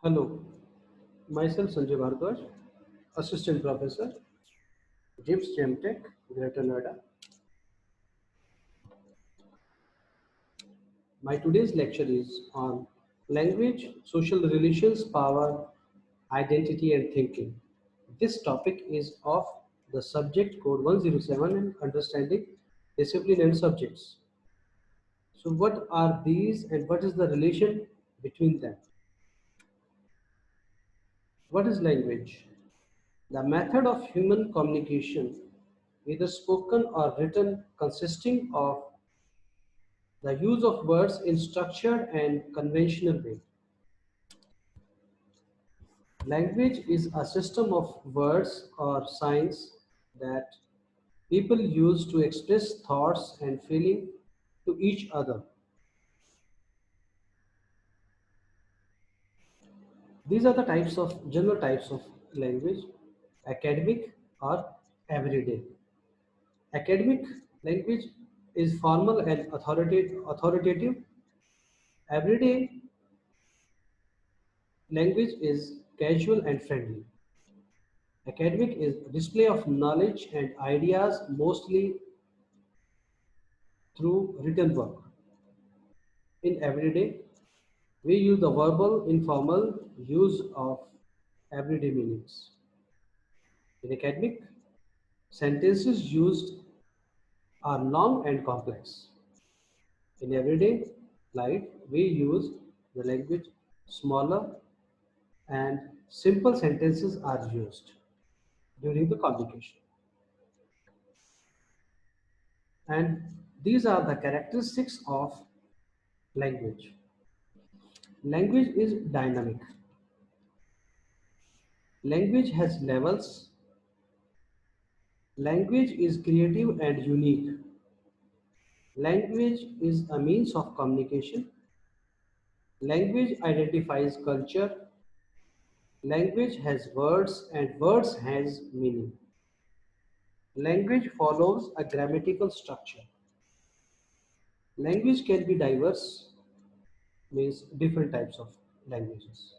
Hello, myself Sanjay Bharadwaj, Assistant Professor, GIPS GEMTech, Greater Noida. My today's lecture is on language, social relations, power, identity and thinking. This topic is of the subject code 107 and understanding discipline and subjects. So what are these and what is the relation between them? What is language? The method of human communication, either spoken or written, consisting of the use of words in structured and conventional way. Language is a system of words or signs that people use to express thoughts and feeling to each other. These are the general types of language: academic or everyday. Academic language is formal and authoritative. Everyday language is casual and friendly. Academic is display of knowledge and ideas mostly through written work. In everyday, we use the verbal, informal use of everyday meanings. In academic, sentences used are long and complex. In everyday life, we use the language smaller and simple sentences are used during the communication. And these are the characteristics of language. Language is dynamic. Language has levels. Language is creative and unique. Language is a means of communication. Language identifies culture. Language has words and words has meaning. Language follows a grammatical structure. Language can be diverse, means different types of languages.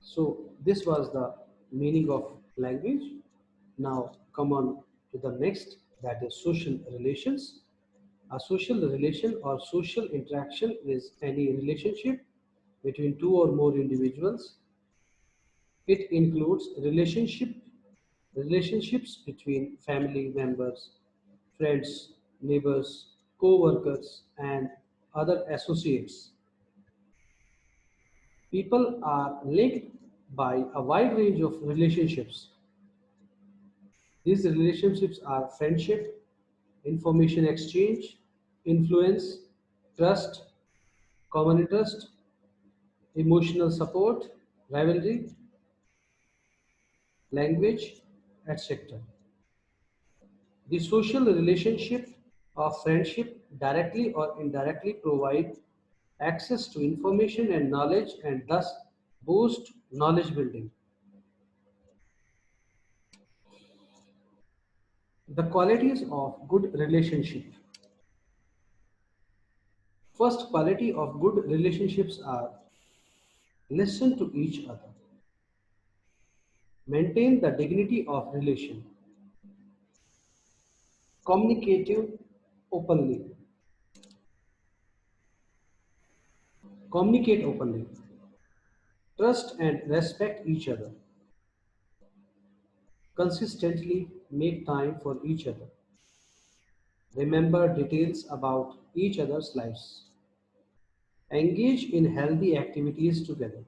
So this was the meaning of language. Now come on to the next, that is social relations. A social relation or social interaction is any relationship between two or more individuals. It includes relationships between family members, friends, neighbors, co-workers, and other associates. People are linked by a wide range of relationships. These relationships are friendship, information exchange, influence, trust, common interest, emotional support, rivalry, language, etc. The social relationship of friendship directly or indirectly provide access to information and knowledge and thus boost knowledge building. The qualities of good relationship. First quality of good relationships are listen to each other, maintain the dignity of relation, communicative openly, communicate openly, trust and respect each other, consistently make time for each other, remember details about each other's lives, engage in healthy activities together.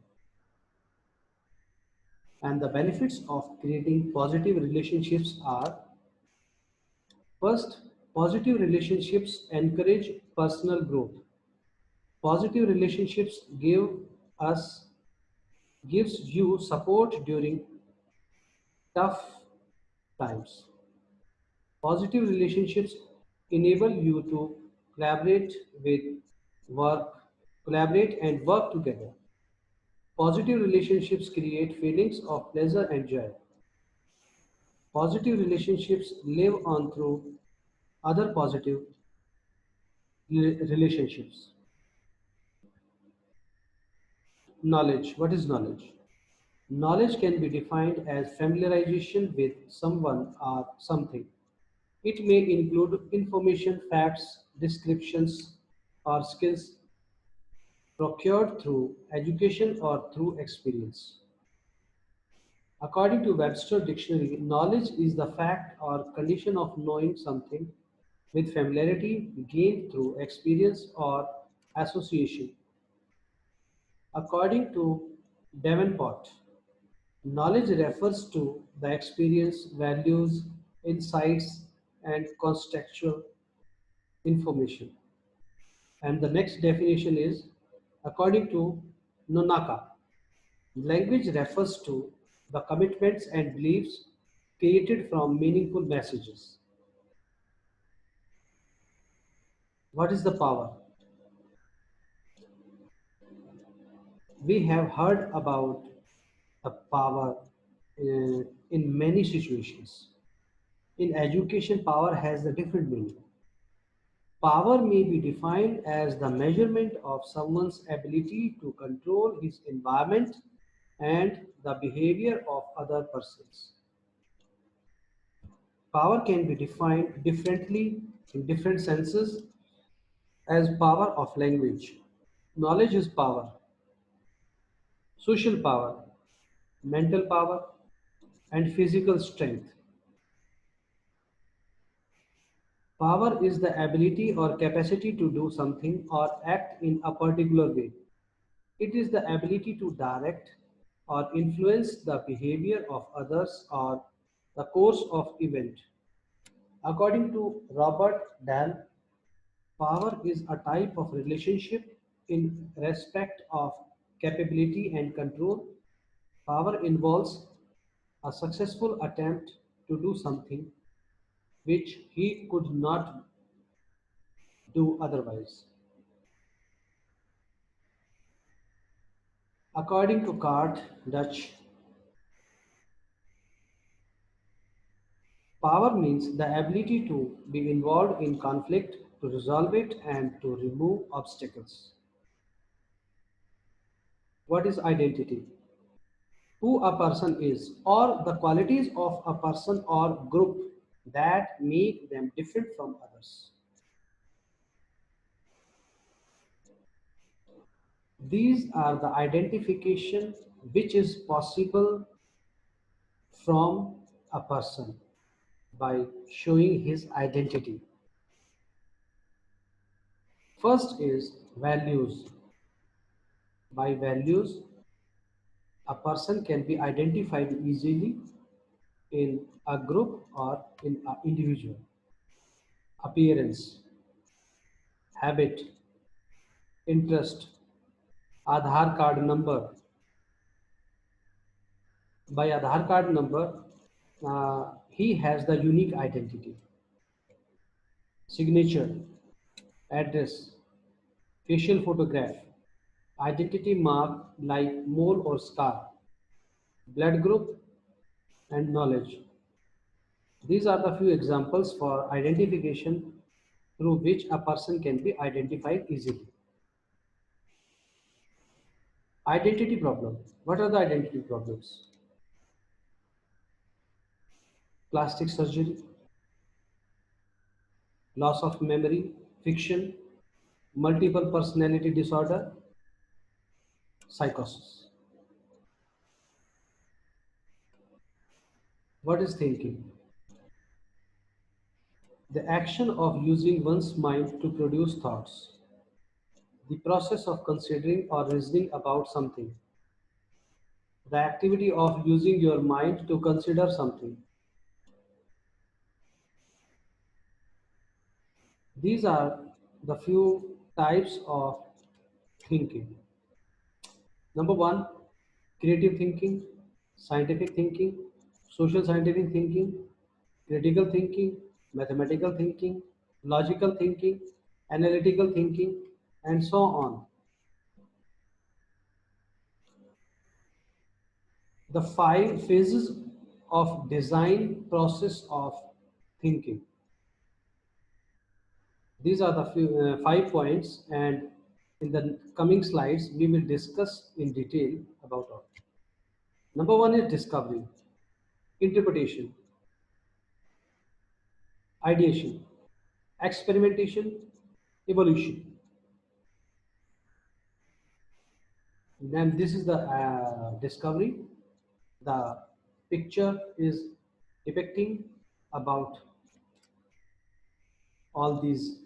And the benefits of creating positive relationships are: first, positive relationships encourage personal growth. Positive relationships us gives you support during tough times. Positive relationships enable you to collaborate with work, collaborate and work together. Positive relationships create feelings of pleasure and joy. Positive relationships live on through other positive relationships. Knowledge. What is knowledge? Knowledge can be defined as familiarization with someone or something. It may include information, facts, descriptions, or skills procured through education or through experience. According to Webster Dictionary, knowledge is the fact or condition of knowing something with familiarity gained through experience or association. According to Davenport, knowledge refers to the experience, values, insights, and contextual information. And the next definition is according to Nonaka. Language refers to the commitments and beliefs created from meaningful messages. What is the power? We have heard about the power in many situations. In education, power has a different meaning. Power may be defined as the measurement of someone's ability to control his environment and the behavior of other persons. Power can be defined differently in different senses as power of language. Knowledge is power, social power, mental power, and physical strength. Power is the ability or capacity to do something or act in a particular way. It is the ability to direct or influence the behavior of others or the course of event. According to Robert Dahl, power is a type of relationship in respect of capability and control. Power involves a successful attempt to do something which he could not do otherwise. According to Cart Dutch, power means the ability to be involved in conflict, to resolve it, and to remove obstacles. What is identity? Who a person is, or the qualities of a person or group that make them different from others. These are the identification which is possible from a person by showing his identity. First is values. By values, a person can be identified easily in a group or in an individual. Appearance, habit, interest, Aadhaar card number. By Aadhaar card number, he has the unique identity. Signature, address, facial photograph, identity mark like mole or scar, blood group, and knowledge. These are the few examples for identification through which a person can be identified easily. Identity problem. What are the identity problems? Plastic surgery, loss of memory, fiction, multiple personality disorder, psychosis. What is thinking? The action of using one's mind to produce thoughts. The process of considering or reasoning about something. The activity of using your mind to consider something. These are the few types of thinking. Number one, creative thinking, scientific thinking, social scientific thinking, critical thinking, mathematical thinking, logical thinking, analytical thinking, and so on. The 5 phases of design process of thinking. These are the 5 points, and In the coming slides, we will discuss in detail about all. Number one is discovery, interpretation, ideation, experimentation, evolution. Then this is the discovery. The picture is depicting about all these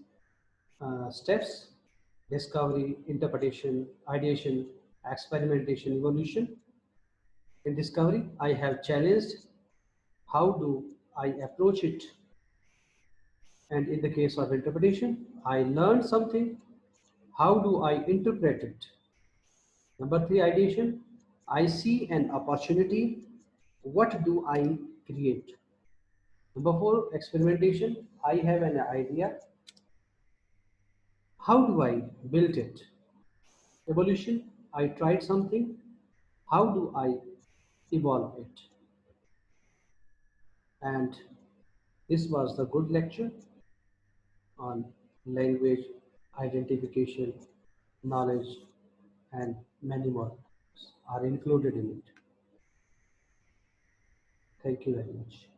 steps: discovery, interpretation, ideation, experimentation, evolution. In discovery, I have challenged how do I approach it, and in the case of interpretation, I learned something. How do I interpret it? Number three, ideation. I see an opportunity. What do I create? Number four, experimentation. I have an idea. How do I build it? Evolution. I tried something. How do I evolve it? And this was the good lecture on language, identification, knowledge, and many more are included in it. Thank you very much.